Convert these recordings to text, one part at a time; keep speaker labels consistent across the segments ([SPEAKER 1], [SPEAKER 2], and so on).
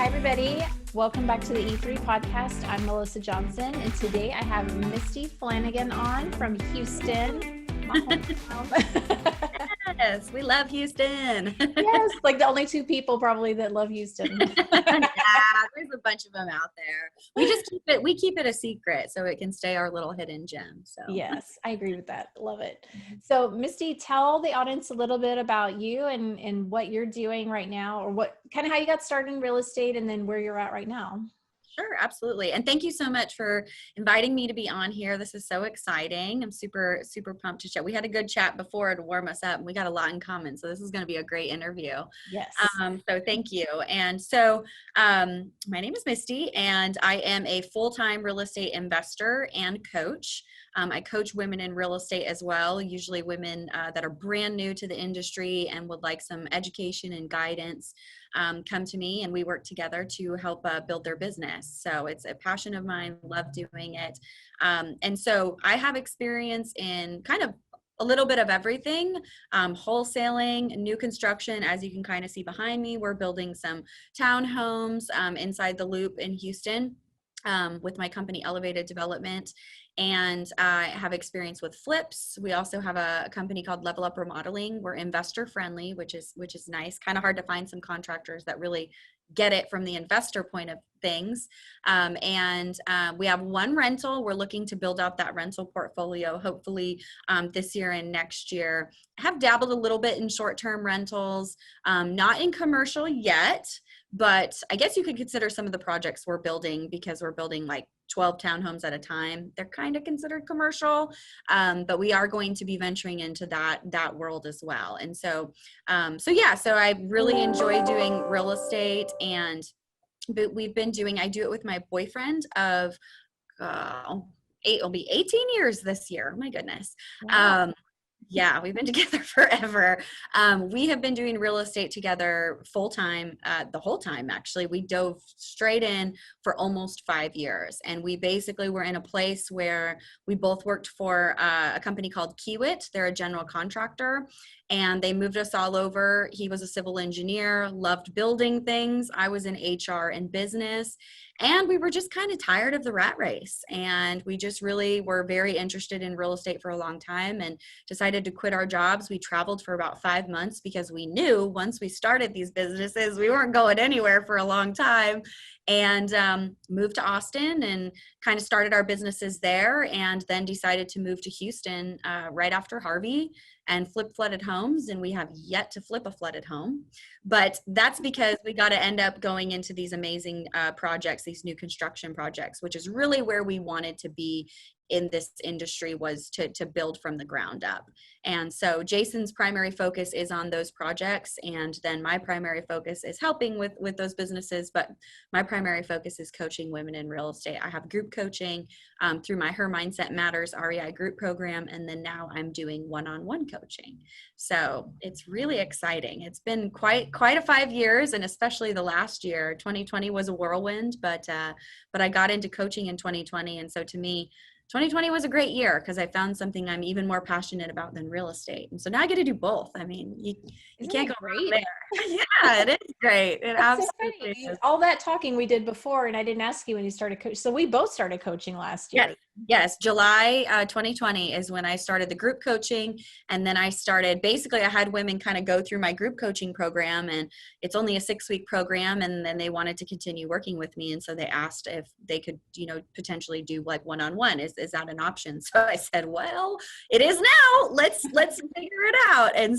[SPEAKER 1] Hi, everybody. Welcome back to the E3 podcast. I'm Melissa Johnson, and today I have Misty Flanagan on from Houston. My hometown.
[SPEAKER 2] Yes, we love Houston.
[SPEAKER 1] Yes, like the only two people probably that love Houston.
[SPEAKER 2] Yeah, there's a bunch of them out there. We keep it a secret so it can stay our little hidden gem. So
[SPEAKER 1] Yes, I agree with that. Love it. So Misty, tell the audience a little bit about you and what you're doing right now, or what kind of how you got started in real estate and then where you're at right now.
[SPEAKER 2] Sure, absolutely. And thank you so much for inviting me to be on here. This is so exciting. I'm super, super pumped to chat. We had a good chat before to warm us up, and we got a lot in common. So this is going to be a great interview.
[SPEAKER 1] Yes.
[SPEAKER 2] So thank you. And so my name is Misty, and I am a full-time real estate investor and coach. I coach women in real estate as well, usually women that are brand new to the industry and would like some education and guidance. Come to me and we work together to help build their business. So it's a passion of mine, love doing it. And so I have experience in kind of a little bit of everything, wholesaling, new construction. As you can kind of see behind me, we're building some townhomes inside the Loop in Houston with my company Elevated Development. And I have experience with flips. We also have a company called Level Up Remodeling. We're investor friendly, which is nice. Kind of hard to find some contractors that really get it from the investor point of things. We have one rental. We're looking to build out that rental portfolio, hopefully this year and next year. I have dabbled a little bit in short-term rentals, not in commercial yet, but I guess you could consider some of the projects we're building, because we're building like 12 townhomes at a time. They're kind of considered commercial, but we are going to be venturing into that world as well. And so I really enjoy doing real estate, but I do it with my boyfriend of, it'll be 18 years this year. Oh my goodness.
[SPEAKER 1] Wow.
[SPEAKER 2] Yeah, we've been together forever. We have been doing real estate together full time, the whole time, actually. We dove straight in for almost 5 years. And we basically were in a place where we both worked for a company called Kiewit. They're a general contractor. And they moved us all over. He was a civil engineer, loved building things. I was in HR and business. And we were just kind of tired of the rat race. And we just really were very interested in real estate for a long time and decided to quit our jobs. We traveled for about 5 months because we knew once we started these businesses, we weren't going anywhere for a long time. And moved to Austin and kind of started our businesses there, and then decided to move to Houston right after Harvey and flip flooded homes. And we have yet to flip a flooded home, but that's because we got to end up going into these amazing projects, these new construction projects, which is really where we wanted to be in this industry, was to build from the ground up. And so Jason's primary focus is on those projects, and then my primary focus is helping with those businesses, but my primary focus is coaching women in real estate. I have group coaching through my Her Mindset Matters REI group program, and then now I'm doing one-on-one coaching. So it's really exciting. It's been quite a 5 years, and especially the last year. 2020 was a whirlwind, but I got into coaching in 2020, and so to me, 2020 was a great year because I found something I'm even more passionate about than real estate. And so now I get to do both. I mean, you can't go wrong there. Yeah, it is great. It absolutely is.
[SPEAKER 1] All that talking we did before, and I didn't ask you when you started coaching. So we both started coaching last year.
[SPEAKER 2] Yes. July 2020 is when I started the group coaching. And then I had women kind of go through my group coaching program, and it's only a 6-week program. And then they wanted to continue working with me. And so they asked if they could, potentially do like one-on-one. Is that an option? So I said, well, it is now. Let's figure it out. And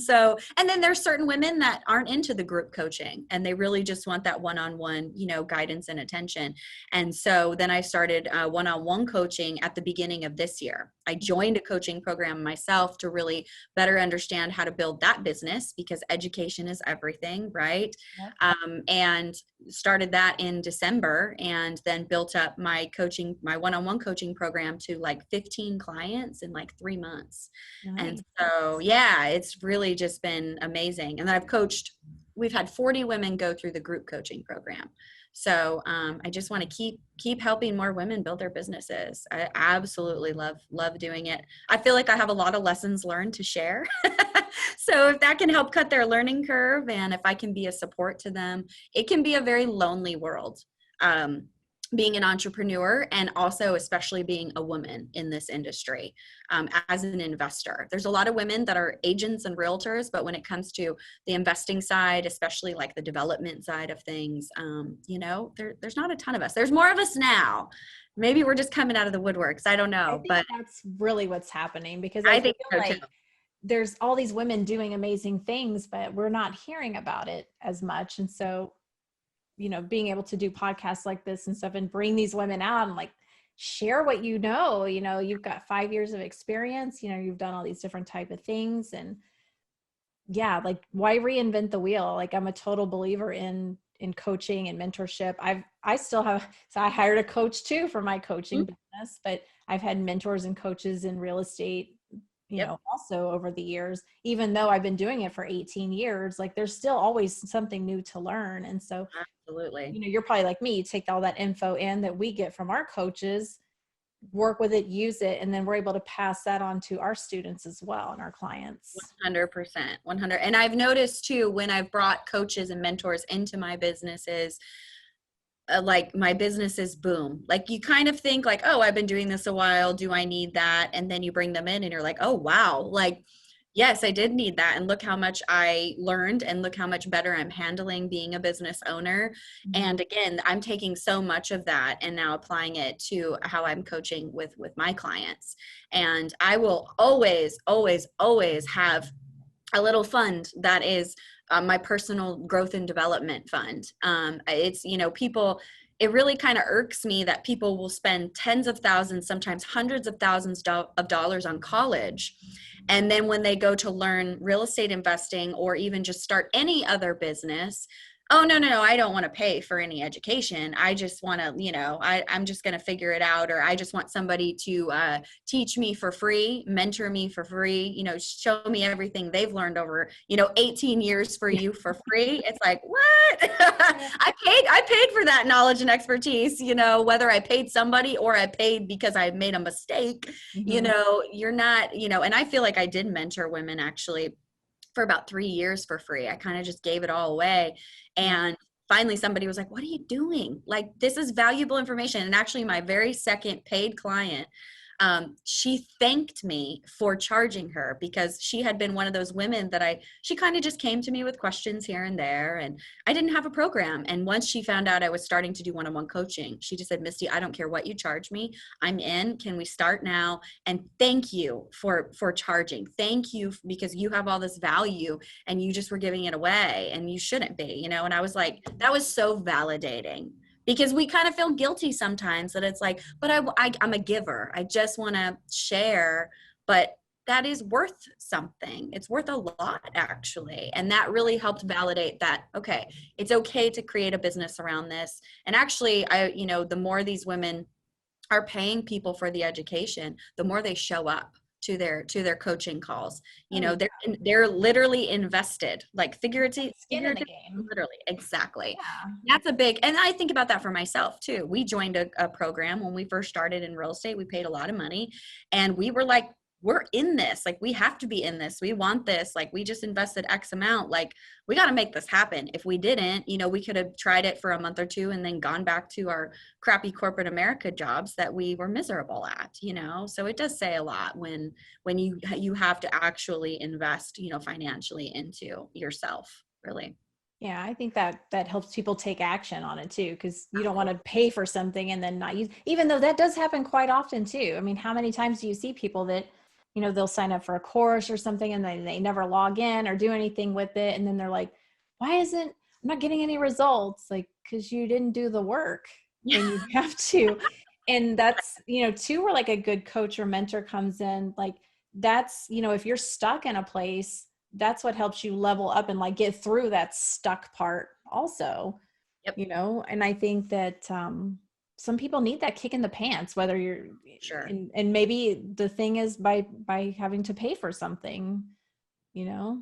[SPEAKER 2] then there's certain women that aren't into the group coaching, and they really just want that one-on-one, guidance and attention. And so then I started one-on-one coaching at the beginning of this year. I joined a coaching program myself to really better understand how to build that business, because education is everything, right? Yeah. And started that in December, and then built up my one-on-one coaching program to like 15 clients in like 3 months. Nice. And so, yeah, it's really just been amazing. And then we've had 40 women go through the group coaching program. So I just want to keep helping more women build their businesses. I absolutely love doing it. I feel like I have a lot of lessons learned to share. So if that can help cut their learning curve, and if I can be a support to them, it can be a very lonely world. Being an entrepreneur, and also especially being a woman in this industry, as an investor. There's a lot of women that are agents and realtors, but when it comes to the investing side, especially like the development side of things, there's not a ton of us. There's more of us now. Maybe we're just coming out of the woodworks. I don't know, but
[SPEAKER 1] that's really what's happening, because
[SPEAKER 2] I
[SPEAKER 1] I feel
[SPEAKER 2] think so
[SPEAKER 1] like
[SPEAKER 2] too.
[SPEAKER 1] there's all these women doing amazing things, but we're not hearing about it as much. And so, being able to do podcasts like this and stuff and bring these women out and like share what you've got 5 years of experience, you've done all these different type of things. And yeah, like, why reinvent the wheel? Like, I'm a total believer in coaching and mentorship. So I hired a coach too for my coaching business, but I've had mentors and coaches in real estate, also over the years. Even though I've been doing it for 18 years, like, there's still always something new to learn. And so,
[SPEAKER 2] Absolutely.
[SPEAKER 1] you're probably like me, you take all that info in that we get from our coaches, work with it, use it, and then we're able to pass that on to our students as well and our clients.
[SPEAKER 2] 100%, 100. And I've noticed too, when I've brought coaches and mentors into my businesses, like my businesses boom. Like, you kind of think like, oh, I've been doing this a while, do I need that? And then you bring them in and you're like, oh, wow. Like, yes, I did need that. And look how much I learned, and look how much better I'm handling being a business owner. And again, I'm taking so much of that and now applying it to how I'm coaching with my clients. And I will always, always, always have a little fund that is my personal growth and development fund. It's, people, it really kind of irks me that people will spend tens of thousands, sometimes hundreds of thousands of dollars on college. And then when they go to learn real estate investing, or even just start any other business, oh, no, I don't want to pay for any education. I just want to, I'm just going to figure it out. Or I just want somebody to teach me for free, mentor me for free, show me everything they've learned over, 18 years for you for free. It's like, what? I paid for that knowledge and expertise, whether I paid somebody or I paid because I made a mistake, you're not, and I feel like I did mentor women actually for about 3 years for free. I kind of just gave it all away. And finally somebody was like, what are you doing? Like, this is valuable information. And actually my very second paid client, she thanked me for charging her, because she had been one of those women that she kind of just came to me with questions here and there, and I didn't have a program. And once she found out I was starting to do one-on-one coaching, she just said, Misty, I don't care what you charge me. I'm in. Can we start now? And thank you for charging. Thank you, because you have all this value and you just were giving it away, and you shouldn't be, and I was like, that was so validating. Because we kind of feel guilty sometimes that it's like, but I'm a giver. I just want to share, but that is worth something. It's worth a lot, actually. And that really helped validate that, okay, it's okay to create a business around this. And actually, the more these women are paying people for the education, the more they show up to their coaching calls. They're literally invested, like figuratively, literally. Exactly.
[SPEAKER 1] Yeah.
[SPEAKER 2] That's a big, and I think about that for myself too. We joined a program when we first started in real estate. We paid a lot of money, and we were like, we're in this, like, we have to be in this. We want this. Like, we just invested X amount. Like, we got to make this happen. If we didn't, we could have tried it for a month or two and then gone back to our crappy corporate America jobs that we were miserable at, so it does say a lot when you have to actually invest, financially into yourself, really.
[SPEAKER 1] Yeah, I think that helps people take action on it too, because you don't want to pay for something and then not use, even though that does happen quite often too. I mean, how many times do you see people that, they'll sign up for a course or something and they never log in or do anything with it. And then they're like, I'm not getting any results? Like, because you didn't do the work and you have to. And that's, too, where like a good coach or mentor comes in, like, that's, if you're stuck in a place, that's what helps you level up and like get through that stuck part also.
[SPEAKER 2] Yep.
[SPEAKER 1] And I think that some people need that kick in the pants, whether you're
[SPEAKER 2] sure.
[SPEAKER 1] And maybe the thing is by having to pay for something, Yeah.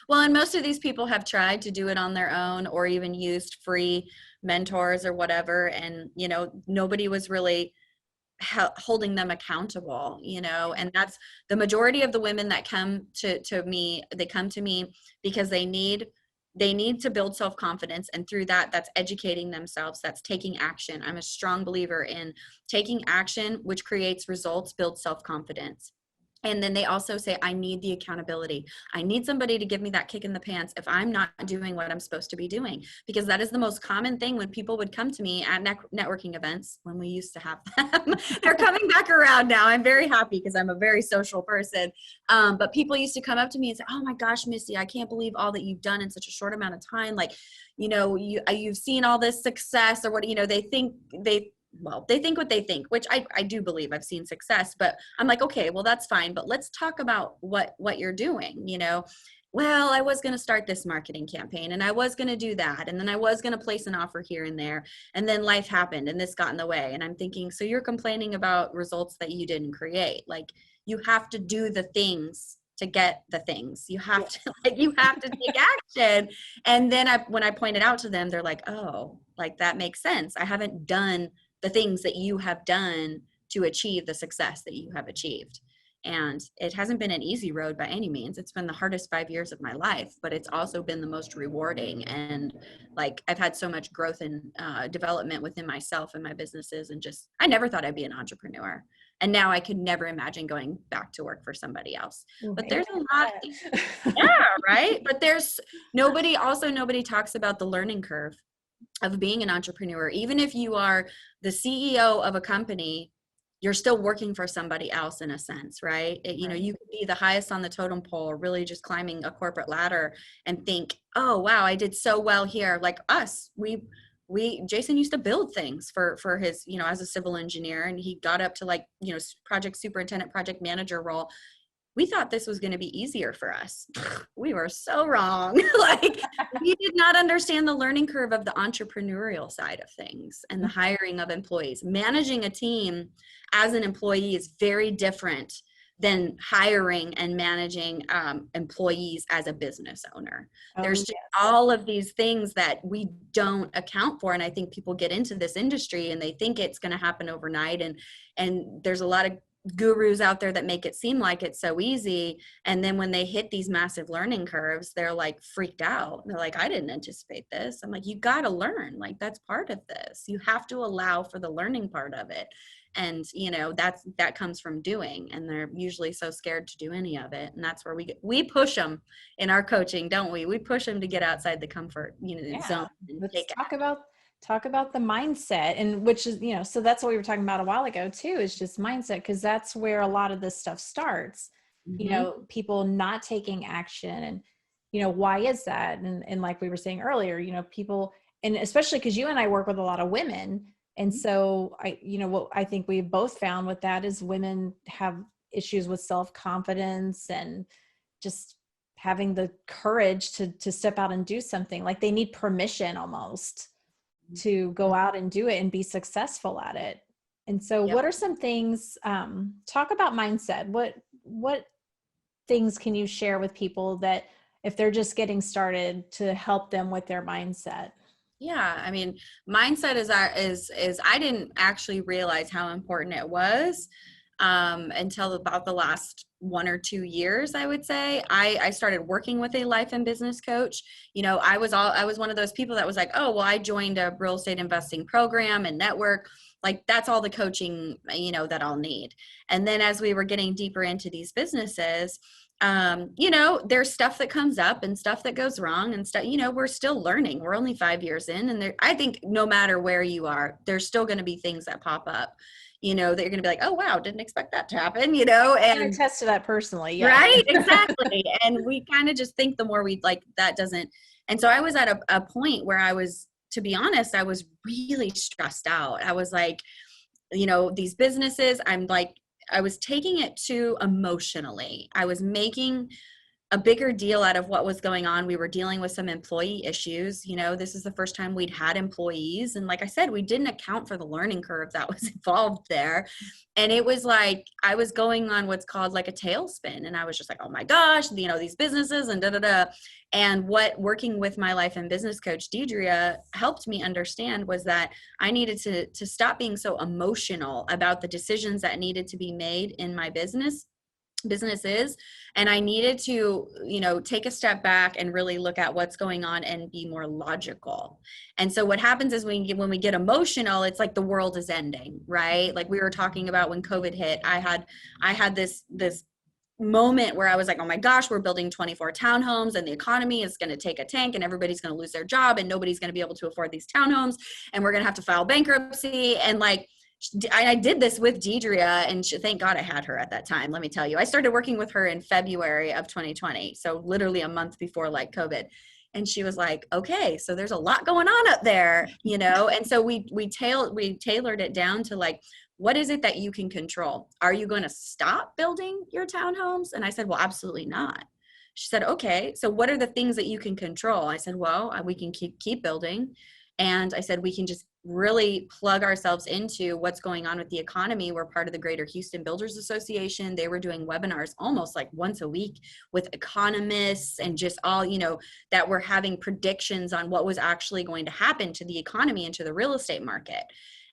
[SPEAKER 2] Well, and most of these people have tried to do it on their own, or even used free mentors or whatever. And, nobody was really holding them accountable, you know, and that's the majority of the women that come to me. They come to me because they need to build self-confidence. And through that, that's educating themselves. That's taking action. I'm a strong believer in taking action, which creates results, builds self-confidence. And then they also say, I need the accountability. I need somebody to give me that kick in the pants if I'm not doing what I'm supposed to be doing. Because that is the most common thing when people would come to me at networking events when we used to have them. They're coming back around now. I'm very happy because I'm a very social person. But people used to come up to me and say, oh my gosh, Misty, I can't believe all that you've done in such a short amount of time. Like, you know, you've seen all this success, or what, you know, they think what they think, which I do believe I've seen success, but I'm like, okay, well, that's fine. But let's talk about what you're doing, you know. Well, I was going to start this marketing campaign and I was going to do that. And then I was going to place an offer here and there. And then life happened and this got in the way. And I'm thinking, so you're complaining about results that you didn't create. Like, you have to do the things to get the things. You have to, like, you have to take action. And then when I pointed out to them, they're like, oh, like that makes sense. I haven't done the things that you have done to achieve the success that you have achieved. And it hasn't been an easy road by any means. It's been the hardest 5 years of my life, but it's also been the most rewarding. And like, I've had so much growth and development within myself and my businesses. And just, I never thought I'd be an entrepreneur. And now I could never imagine going back to work for somebody else. But there's a lot. Yeah, right. But there's nobody talks about the learning curve of being an entrepreneur. Even if you are the CEO of a company, you're still working for somebody else in a sense, right? You know, you could be the highest on the totem pole, or really just climbing a corporate ladder and think, oh, wow, I did so well here. Like us, Jason used to build things for his, you know, as a civil engineer, and he got up to, like, you know, project superintendent, project manager role. We thought this was going to be easier for us. We were so wrong. Like, we did not understand the learning curve of the entrepreneurial side of things and the hiring of employees. Managing a team as an employee is very different than hiring and managing employees as a business owner. There's just all of these things that we don't account for. And I think people get into this industry and they think it's going to happen overnight. And there's a lot of gurus out there that make it seem like it's so easy. And then when they hit these massive learning curves, they're like freaked out. They're like, I didn't anticipate this. I'm like, you got to learn. Like, that's part of this. You have to allow for the learning part of it. And, you know, that comes from doing, and they're usually so scared to do any of it. And that's where we push them in our coaching, don't we? We push them to get outside the comfort, you know, zone.
[SPEAKER 1] Let's talk about the mindset, and which is, you know, so that's what we were talking about a while ago too, is just mindset, because that's where a lot of this stuff starts. You know, people not taking action, and, you know, why is that? And like we were saying earlier, you know, people, and especially because you and I work with a lot of women. And so you know, what I think we've both found with that is women have issues with self-confidence and just having the courage to step out and do something. Like, they need permission almost to go out and do it and be successful at it. And so what are some things, talk about mindset. What things can you share with people that if they're just getting started to help them with their mindset?
[SPEAKER 2] Yeah. I mean, mindset is I didn't actually realize how important it was until about the last 1 or 2 years, I would say. I started working with a life and business coach. You know, I was one of those people that was like, oh, well, I joined a real estate investing program and network. Like, that's all the coaching, you know, that I'll need. And then as we were getting deeper into these businesses, you know, there's stuff that comes up and stuff that goes wrong and stuff, you know, we're still learning. We're only 5 years in, and I think no matter where you are, there's still going to be things that pop up, you know, that you're going to be like, oh, wow, didn't expect that to happen, you know, and
[SPEAKER 1] I attest to that personally. Yeah.
[SPEAKER 2] Right. Exactly. And we kind of just think the more we like, that doesn't. And so I was at a point where to be honest, I was really stressed out. I was like, you know, these businesses, I was taking it too emotionally. I was making a bigger deal out of what was going on. We were dealing with some employee issues. This is the first time we'd had employees. And like I said, we didn't account for the learning curve that was involved there. And it was like, I was going on what's called like a tailspin. And I was just like, oh my gosh, these businesses and And what working with my life and business coach, Deidre, helped me understand was that I needed to stop being so emotional about the decisions that needed to be made in my businesses, and I needed to take a step back and really look at what's going on and be more logical. And so what happens is when we get emotional, it's like the world is ending, right? Like we were talking about when COVID hit, I had this moment where I was like, oh my gosh, we're building 24 townhomes and the economy is going to take a tank and everybody's going to lose their job and nobody's going to be able to afford these townhomes and we're going to have to file bankruptcy. And like, I did this with Deidre, and thank God I had her at that time. Let me tell you, I started working with her in February of 2020. So literally a month before like COVID. And she was like, okay, so there's a lot going on up there,? And so we tailored it down to like, what is it that you can control? Are you going to stop building your townhomes? And I said, well, absolutely not. She said, okay, so what are the things that you can control? I said, well, we can keep building. And I said, we can just really plug ourselves into what's going on with the economy. We're part of the Greater Houston Builders Association. They were doing webinars almost like once a week with economists and just all, that were having predictions on what was actually going to happen to the economy and to the real estate market.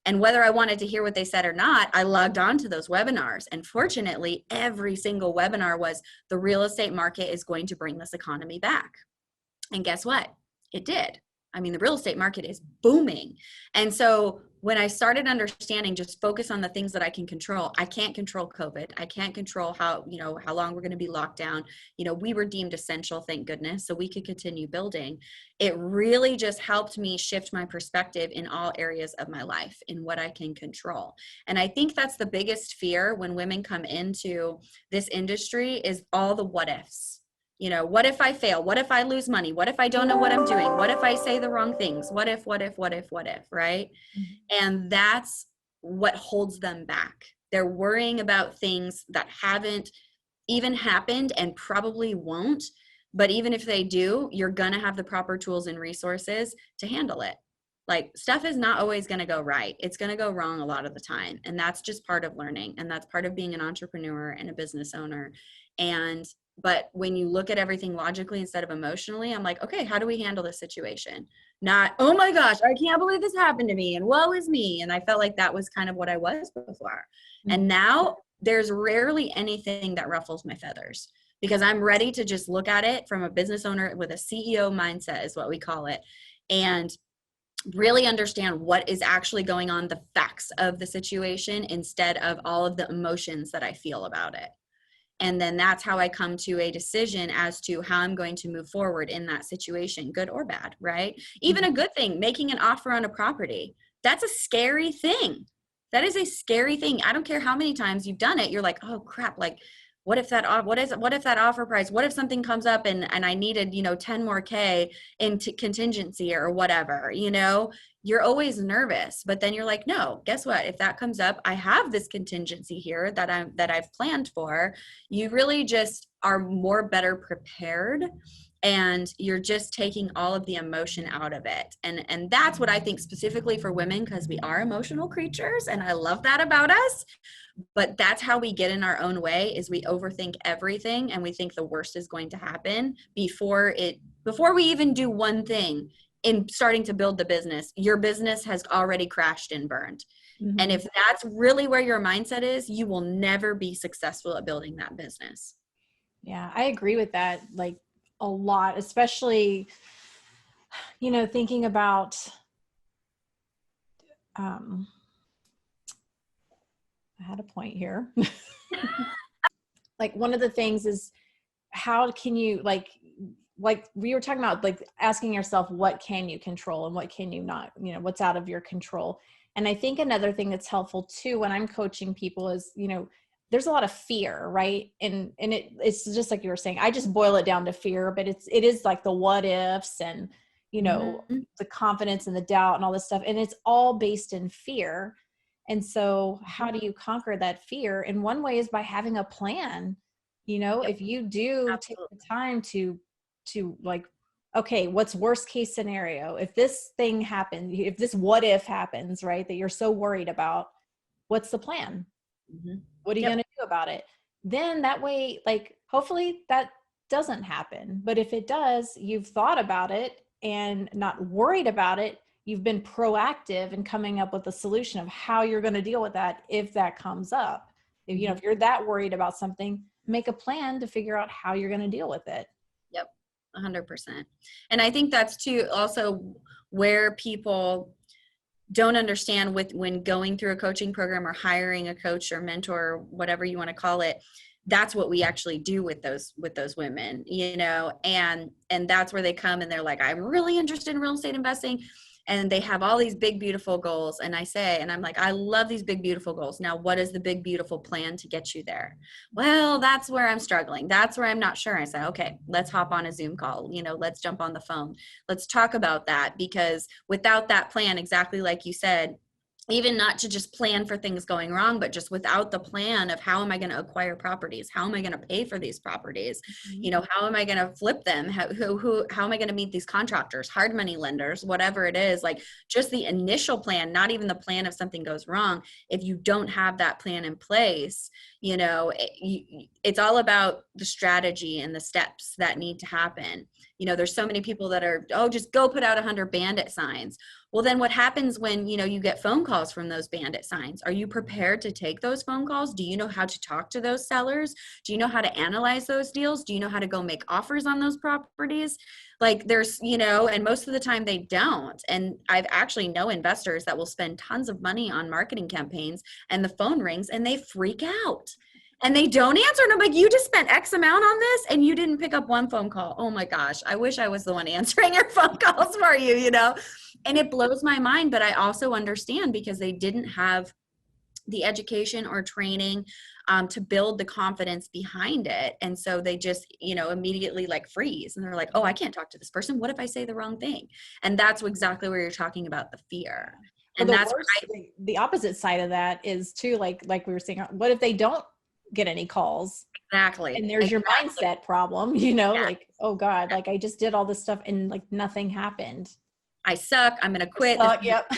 [SPEAKER 2] And whether I wanted to hear what they said or not, I logged on to those webinars. And fortunately, every single webinar was the real estate market is going to bring this economy back. And guess what? It did. I mean, the real estate market is booming. And so when I started understanding, just focus on the things that I can control. I can't control COVID. I can't control how long we're going to be locked down. We were deemed essential, thank goodness, so we could continue building. It really just helped me shift my perspective in all areas of my life in what I can control. And I think that's the biggest fear when women come into this industry is all the what ifs. What if I fail? What if I lose money? What if I don't know what I'm doing? What if I say the wrong things? What if, right? Mm-hmm. And that's what holds them back. They're worrying about things that haven't even happened and probably won't. But even if they do, you're going to have the proper tools and resources to handle it. Like stuff is not always going to go right. It's going to go wrong a lot of the time. And that's just part of learning. And that's part of being an entrepreneur and a business owner. But when you look at everything logically instead of emotionally, I'm like, okay, how do we handle this situation? Not, oh my gosh, I can't believe this happened to me and woe is me. And I felt like that was kind of what I was before. Mm-hmm. And now there's rarely anything that ruffles my feathers because I'm ready to just look at it from a business owner with a CEO mindset is what we call it. And really understand what is actually going on, the facts of the situation instead of all of the emotions that I feel about it. And then that's how I come to a decision as to how I'm going to move forward in that situation, good or bad, right? Even a good thing, making an offer on a property, that's a scary thing. That is a scary thing. I don't care how many times you've done it. You're like, oh crap, like what if that offer price, what if something comes up and I needed, 10 more K in contingency or whatever, you're always nervous, but then you're like, no, guess what? If that comes up, I have this contingency here that I've planned for. You really just are better prepared. And you're just taking all of the emotion out of it. And that's what I think specifically for women, because we are emotional creatures. And I love that about us. But that's how we get in our own way is we overthink everything. And we think the worst is going to happen before we even do one thing in starting to build the business. Your business has already crashed and burned. Mm-hmm. And if that's really where your mindset is, you will never be successful at building that business.
[SPEAKER 1] Yeah, I agree with that. Like, a lot, especially, thinking about, I had a point here. Like one of the things is how can you like we were talking about, like asking yourself, what can you control and what can you not, what's out of your control. And I think another thing that's helpful too, when I'm coaching people is, there's a lot of fear, right? And it's just like you were saying, I just boil it down to fear, but it is like the what ifs and, mm-hmm. the confidence and the doubt and all this stuff. And it's all based in fear. And so how do you conquer that fear? And one way is by having a plan You know, if you do take the time to like, okay, what's worst case scenario? If this thing happens, if this what if happens, right, that you're so worried about, what's the plan? What are you going to do about it? Then that way, like, hopefully that doesn't happen. But if it does, you've thought about it and not worried about it. You've been proactive in coming up with a solution of how you're going to deal with that if that comes up. If, you know, if you're that worried about something, make a plan to figure out how you're going to deal with it.
[SPEAKER 2] Yep, 100%. And I think that's too also where people don't understand with when going through a coaching program or hiring a coach or mentor, or whatever you want to call it. That's what we actually do with those women, you know, and that's where they come and they're like, I'm really interested in real estate investing. And they have all these big, beautiful goals. And I say, and I'm like, I love these big, beautiful goals. Now, what is the big, beautiful plan to get you there? Well, that's where I'm struggling. That's where I'm not sure. I said, okay, let's hop on a Zoom call. You know, let's jump on the phone. Let's talk about that, because without that plan, exactly like you said, even not to just plan for things going wrong, but just without the plan of how am I going to acquire properties? How am I going to pay for these properties? You know, how am I going to flip them? How am I going to meet these contractors, hard money lenders, whatever it is, like just the initial plan, not even the plan if something goes wrong. If you don't have that plan in place, you know, it's all about the strategy and the steps that need to happen. You know, there's so many people that are, oh, just go put out 100 bandit signs. Well, then what happens when, you know, you get phone calls from those bandit signs? Are you prepared to take those phone calls? Do you know how to talk to those sellers? Do you know how to analyze those deals? Do you know how to go make offers on those properties? Like there's, you know, and most of the time they don't. And I've actually know investors that will spend tons of money on marketing campaigns and the phone rings and they freak out. And they don't answer. And I'm like, you just spent X amount on this and you didn't pick up one phone call. Oh my gosh. I wish I was the one answering your phone calls for you, you know? And it blows my mind, but I also understand because they didn't have the education or training to build the confidence behind it. And so they just, you know, immediately like freeze and they're like, oh, I can't talk to this person. What if I say the wrong thing? And that's exactly where you're talking about the fear. And
[SPEAKER 1] well,
[SPEAKER 2] that's
[SPEAKER 1] the opposite side of that is too, like we were saying, what if they don't get any calls?
[SPEAKER 2] Exactly.
[SPEAKER 1] And there's your mindset problem, you know, like, oh God, like I just did all this stuff and like nothing happened.
[SPEAKER 2] I suck. I'm going to quit.
[SPEAKER 1] Yep.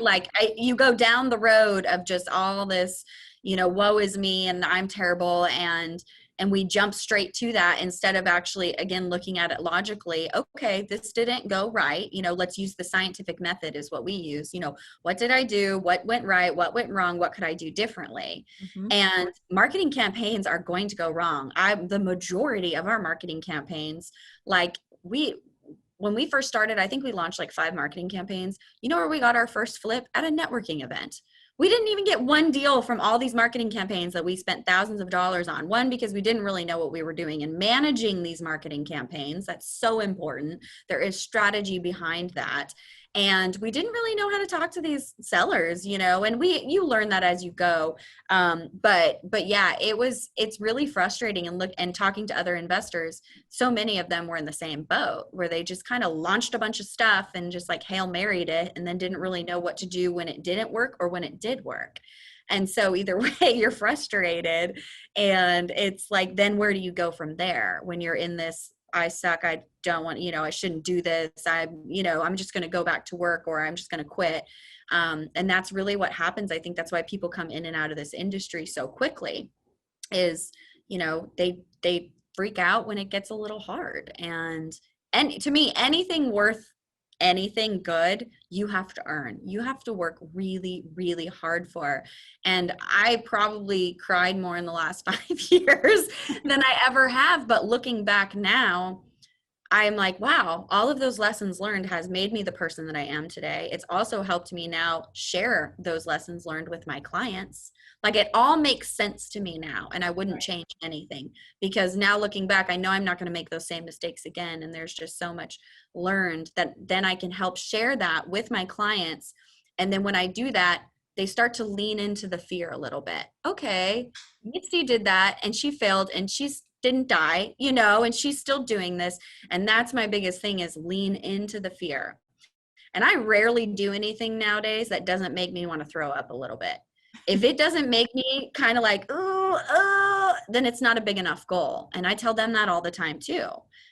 [SPEAKER 2] Like you go down the road of just all this, you know, woe is me and I'm terrible. And we jump straight to that instead of actually, again, looking at it logically. Okay, this didn't go right. You know, let's use the scientific method is what we use. You know, what did I do? What went right? What went wrong? What could I do differently? And marketing campaigns are going to go wrong. The majority of our marketing campaigns, like when we first started, I think we launched like 5 marketing campaigns. You know where we got our first flip? At a networking event. We didn't even get one deal from all these marketing campaigns that we spent thousands of dollars on. One, because we didn't really know what we were doing and managing these marketing campaigns. That's so important. There is strategy behind that. And we didn't really know how to talk to these sellers, you know, and you learn that as you go. But yeah, it's really frustrating and talking to other investors. So many of them were in the same boat where they just kind of launched a bunch of stuff and just like Hail Married it and then didn't really know what to do when it didn't work or when it did work. And so either way, you're frustrated and it's like, then where do you go from there when you're in this, I suck, I don't want, you know, I shouldn't do this. I'm just going to go back to work or I'm just going to quit. And that's really what happens. I think that's why people come in and out of this industry so quickly is, you know, they freak out when it gets a little hard. And to me, anything worth anything good, you have to earn. You have to work really, really hard for. And I probably cried more in the last 5 years than I ever have. But looking back now, I'm like, wow, all of those lessons learned has made me the person that I am today. It's also helped me now share those lessons learned with my clients. Like it all makes sense to me now and I wouldn't change anything because now looking back, I know I'm not going to make those same mistakes again. And there's just so much learned that then I can help share that with my clients. And then when I do that, they start to lean into the fear a little bit. Okay, Misty did that and she failed and she's didn't die, you know, and she's still doing this. And that's my biggest thing is lean into the fear. And I rarely do anything nowadays that doesn't make me want to throw up a little bit. If it doesn't make me kind of like, oh, then it's not a big enough goal. And I tell them that all the time too.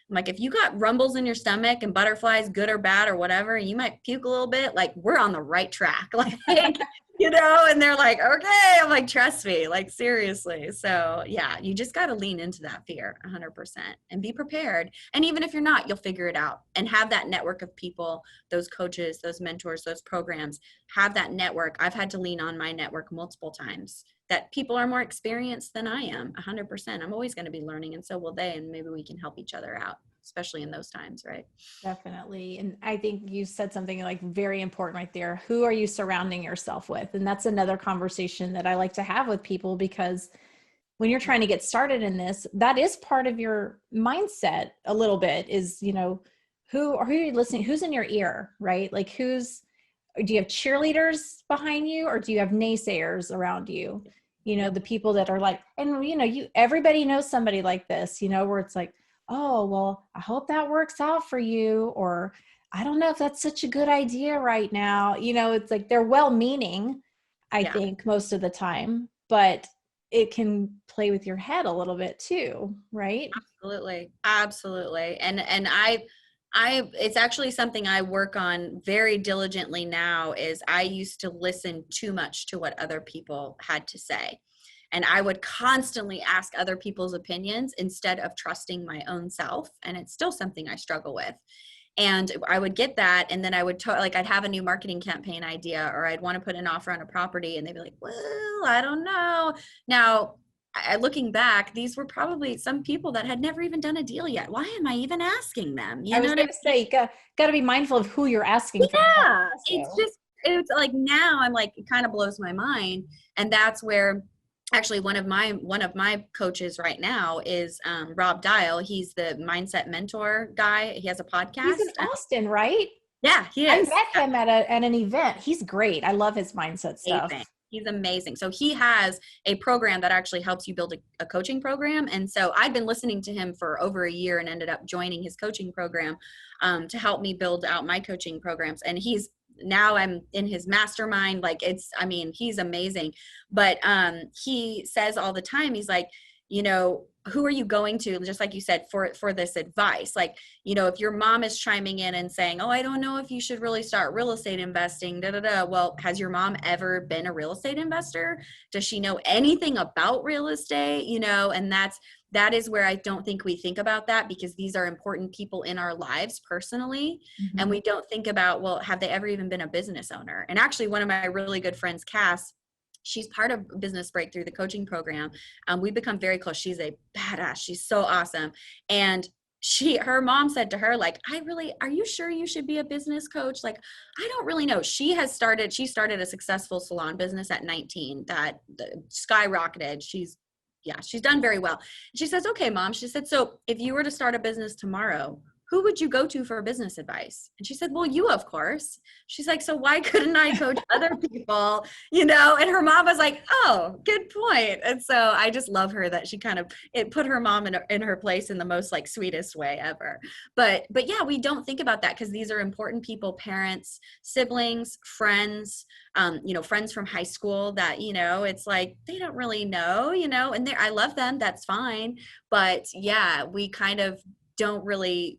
[SPEAKER 2] I'm like, if you got rumbles in your stomach and butterflies, good or bad or whatever, and you might puke a little bit, like we're on the right track. Like, and they're like, okay. I'm like, trust me, like seriously. So yeah, you just got to lean into that fear 100% and be prepared. And even if you're not, you'll figure it out and have that network of people, those coaches, those mentors, those programs, have that network. I've had to lean on my network multiple times that people are more experienced than I am 100%. I'm always going to be learning, and so will they. And maybe we can help each other out, especially in those times, right?
[SPEAKER 1] Definitely. And I think you said something like very important right there. Who are you surrounding yourself with? And that's another conversation that I like to have with people, because when you're trying to get started in this, that is part of your mindset a little bit is, who are you listening? Who's in your ear, right? Like do you have cheerleaders behind you, or do you have naysayers around you? The people that are like, and everybody knows somebody like this, where it's like, oh, well, I hope that works out for you. Or I don't know if that's such a good idea right now. It's like they're well-meaning, I think most of the time, but it can play with your head a little bit too, right?
[SPEAKER 2] Absolutely. Absolutely. And it's actually something I work on very diligently now. Is I used to listen too much to what other people had to say. And I would constantly ask other people's opinions instead of trusting my own self. And it's still something I struggle with. And I would get that. And then I would I'd have a new marketing campaign idea, or I'd want to put an offer on a property, and they'd be like, well, I don't know. Now, looking back, these were probably some people that had never even done a deal yet. Why am I even asking them?
[SPEAKER 1] I was going to say, you got to be mindful of who you're asking for.
[SPEAKER 2] Yeah, it's like now I'm like, it kind of blows my mind. And that's where actually one of my coaches right now is Rob Dial. He's the mindset mentor guy. He has a podcast.
[SPEAKER 1] He's in Austin, right?
[SPEAKER 2] Yeah, he is.
[SPEAKER 1] I met him at an event. He's great. I love his mindset stuff.
[SPEAKER 2] He's amazing. So he has a program that actually helps you build a coaching program. And so I'd been listening to him for over a year and ended up joining his coaching program to help me build out my coaching programs. And now I'm in his mastermind. Like he's amazing. But he says all the time, he's like, who are you going to, just like you said, for this advice? Like, if your mom is chiming in and saying, oh, I don't know if you should really start real estate investing, Well, has your mom ever been a real estate investor? Does she know anything about real estate? And that is where I don't think we think about that, because these are important people in our lives personally. Mm-hmm. And we don't think about, well, have they ever even been a business owner? And actually one of my really good friends, Cass, she's part of Business Breakthrough, the coaching program. We've become very close. She's a badass. She's so awesome. And her mom said to her, like, are you sure you should be a business coach? Like, I don't really know. She started a successful salon business at 19 that skyrocketed. She's done very well. She says, okay, Mom, she said, so if you were to start a business tomorrow, who would you go to for business advice? And she said, well, you, of course. She's like, so why couldn't I coach other people? And her mom was like, oh, good point. And so I just love her that she it put her mom in her place in the most like sweetest way ever. But yeah, we don't think about that, because these are important people, parents, siblings, friends, friends from high school that, it's like, they don't really know, and I love them. That's fine. But yeah, we kind of don't really,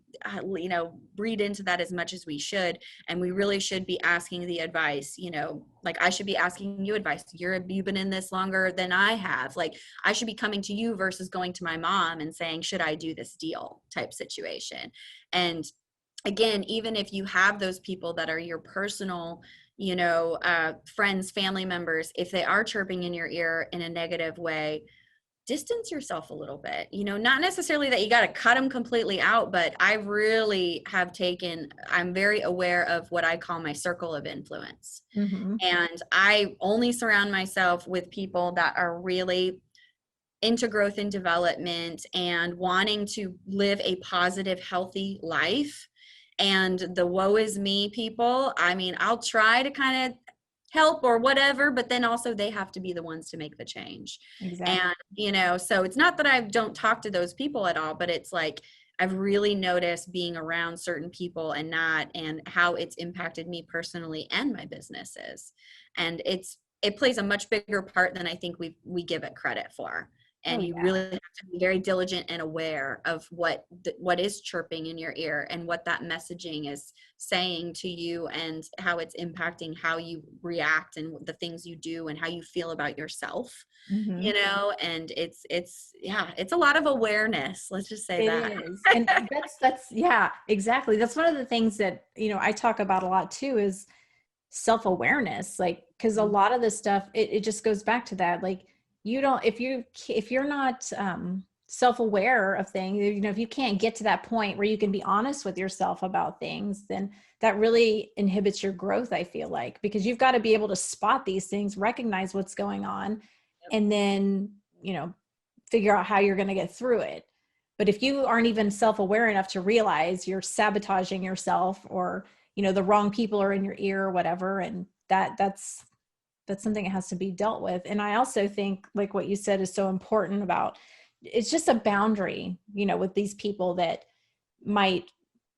[SPEAKER 2] read into that as much as we should. And we really should be asking the advice, like I should be asking you advice. You've been in this longer than I have. Like I should be coming to you versus going to my mom and saying, should I do this deal type situation? And again, even if you have those people that are your personal, friends, family members, if they are chirping in your ear in a negative way, distance yourself a little bit, not necessarily that you got to cut them completely out, but I really I'm very aware of what I call my circle of influence. Mm-hmm. And I only surround myself with people that are really into growth and development and wanting to live a positive, healthy life. And the woe is me people, I'll try to kind of help or whatever, but then also they have to be the ones to make the change. Exactly. And, so it's not that I don't talk to those people at all, but it's like, I've really noticed being around certain people and how it's impacted me personally and my businesses. And it's it plays a much bigger part than I think we give it credit for. And you
[SPEAKER 1] yeah.
[SPEAKER 2] really have to be very diligent and aware of what is chirping in your ear and what that messaging is saying to you and how it's impacting how you react and the things you do and how you feel about yourself,
[SPEAKER 1] Mm-hmm.
[SPEAKER 2] and it's a lot of awareness. Let's just say that.
[SPEAKER 1] It is. And that's, yeah, exactly. That's one of the things that, I talk about a lot too, is self-awareness, like, because a lot of this stuff, it just goes back to that. Like, if you're not self-aware of things, if you can't get to that point where you can be honest with yourself about things, then that really inhibits your growth, I feel like, because you've got to be able to spot these things, recognize what's going on, and then, figure out how you're going to get through it. But if you aren't even self-aware enough to realize you're sabotaging yourself, or, the wrong people are in your ear or whatever, and that's something that has to be dealt with. And I also think, like what you said is so important about, it's just a boundary, with these people that might,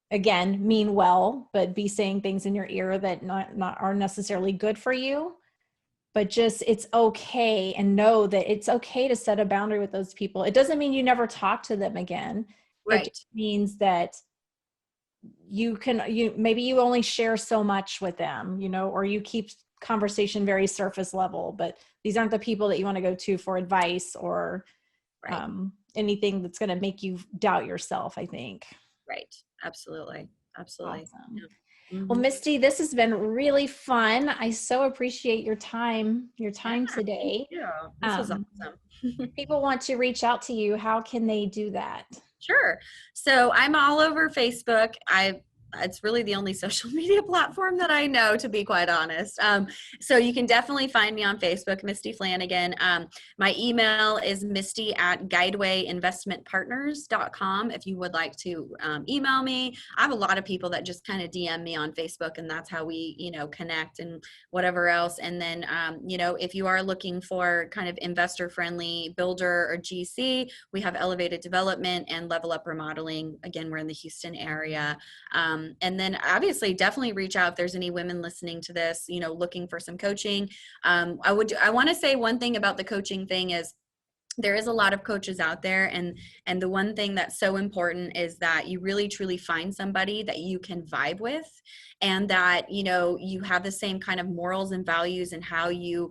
[SPEAKER 1] again, mean well, but be saying things in your ear that not are necessarily good for you. But just, it's okay, and know that it's okay to set a boundary with those people. It doesn't mean you never talk to them again.
[SPEAKER 2] Right.
[SPEAKER 1] It just means that maybe you only share so much with them, or you keep conversation very surface level, but these aren't the people that you want to go to for advice or anything that's going to make you doubt yourself, I think.
[SPEAKER 2] Right. Absolutely. Awesome.
[SPEAKER 1] Yeah. Well, Misty, this has been really fun. I so appreciate your time today.
[SPEAKER 2] Yeah, this was awesome.
[SPEAKER 1] People want to reach out to you. How can they do that?
[SPEAKER 2] Sure. So I'm all over Facebook. It's really the only social media platform that I know, to be quite honest. So you can definitely find me on Facebook, Misty Flanagan. My email is misty@guidewayinvestmentpartners.com if you would like to email me. I have a lot of people that just kind of DM me on Facebook, and that's how we, connect and whatever else. And then, if you are looking for kind of investor-friendly builder or GC, we have Elevated Development and Level Up Remodeling. Again, we're in the Houston area. And then obviously definitely reach out if there's any women listening to this, looking for some coaching. I want to say one thing about the coaching thing is, there is a lot of coaches out there, and the one thing that's so important is that you really truly find somebody that you can vibe with, and that you have the same kind of morals and values, and how you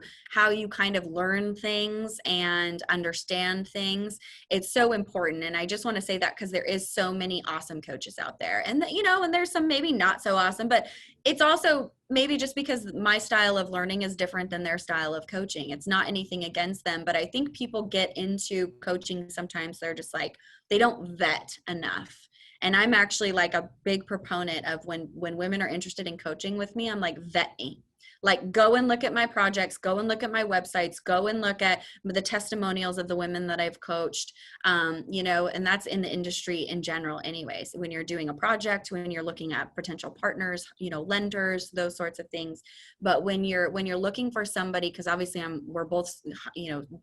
[SPEAKER 2] kind of learn things and understand things. It's so important. And I just want to say that because there is so many awesome coaches out there, and and there's some maybe not so awesome, but it's also maybe just because my style of learning is different than their style of coaching. It's not anything against them, but I think people get into coaching sometimes, they're just like, they don't vet enough. And I'm actually like a big proponent of when women are interested in coaching with me, I'm like, vet me. Like, go and look at my projects, go and look at my websites, go and look at the testimonials of the women that I've coached, and that's in the industry in general anyways. When you're doing a project, when you're looking at potential partners, lenders, those sorts of things. But when you're looking for somebody, because obviously we're both,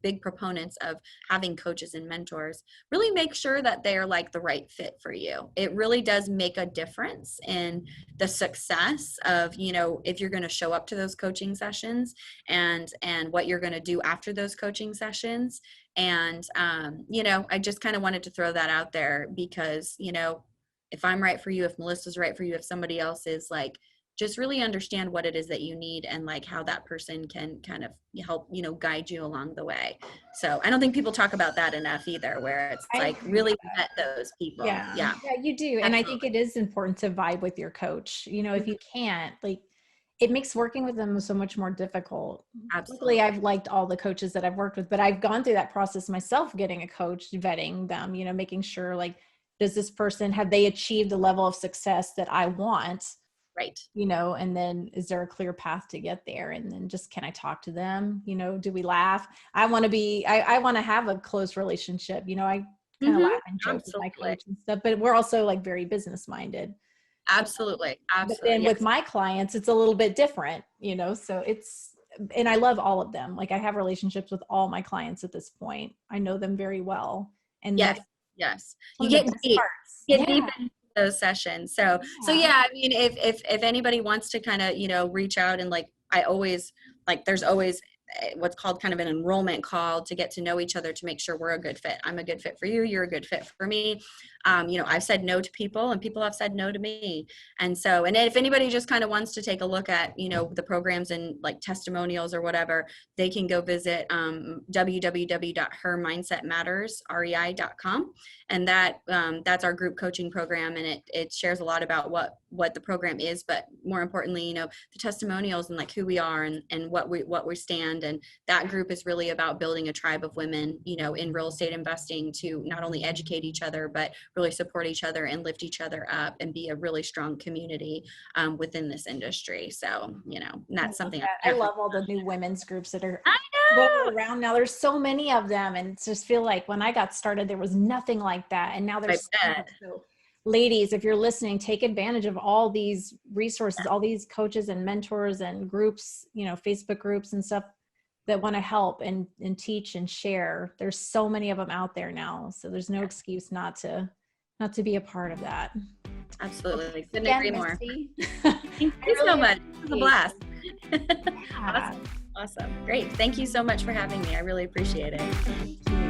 [SPEAKER 2] big proponents of having coaches and mentors, really make sure that they're like the right fit for you. It really does make a difference in the success of, if you're going to show up to those coaching sessions and what you're going to do after those coaching sessions. And, I just kind of wanted to throw that out there because, if I'm right for you, if Melissa's right for you, if somebody else is, like, just really understand what it is that you need and like how that person can kind of help, guide you along the way. So I don't think people talk about that enough either, where it's like really vet those people.
[SPEAKER 1] Yeah, you do. And I think it is important to vibe with your coach. If you can't, like, it makes working with them so much more difficult. Absolutely. Luckily, I've liked all the coaches that I've worked with, but I've gone through that process myself, getting a coach, vetting them, making sure, like, does this person, have they achieved the level of success that I want?
[SPEAKER 2] Right.
[SPEAKER 1] And then is there a clear path to get there? And then just, can I talk to them? Do we laugh? I want to have a close relationship. I kind of laugh and joke with my coach and stuff, but we're also like very business minded.
[SPEAKER 2] Absolutely.
[SPEAKER 1] But then with my clients, it's a little bit different, so and I love all of them. Like, I have relationships with all my clients at this point. I know them very well. And
[SPEAKER 2] yes. You get deep in those sessions. So yeah, I mean, if anybody wants to kind of, reach out, and like, I always, like, there's always what's called kind of an enrollment call to get to know each other, to make sure we're a good fit. I'm a good fit for you. You're a good fit for me. I've said no to people and people have said no to me. And so, and if anybody just kind of wants to take a look at, the programs and like testimonials or whatever, they can go visit www.hermindsetmattersrei.com. And that's our group coaching program. And it shares a lot about what the program is, but more importantly, the testimonials and like who we are and what we stand. And that group is really about building a tribe of women, in real estate investing, to not only educate each other, but really support each other and lift each other up and be a really strong community within this industry. So, and that's something
[SPEAKER 1] I love all the new women's groups that are
[SPEAKER 2] I know
[SPEAKER 1] around now. There's so many of them, and it's just feel like when I got started, there was nothing like that. And now there's so much. So ladies, if you're listening, take advantage of all these resources, all these coaches and mentors and groups, Facebook groups and stuff that want to help and teach and share. There's so many of them out there now. So there's no excuse not to be a part of that.
[SPEAKER 2] Absolutely. Couldn't agree more. Thank you
[SPEAKER 1] really
[SPEAKER 2] so much. It was a blast.
[SPEAKER 1] Yeah.
[SPEAKER 2] Awesome. Great. Thank you so much for having me. I really appreciate it.
[SPEAKER 1] Thank you.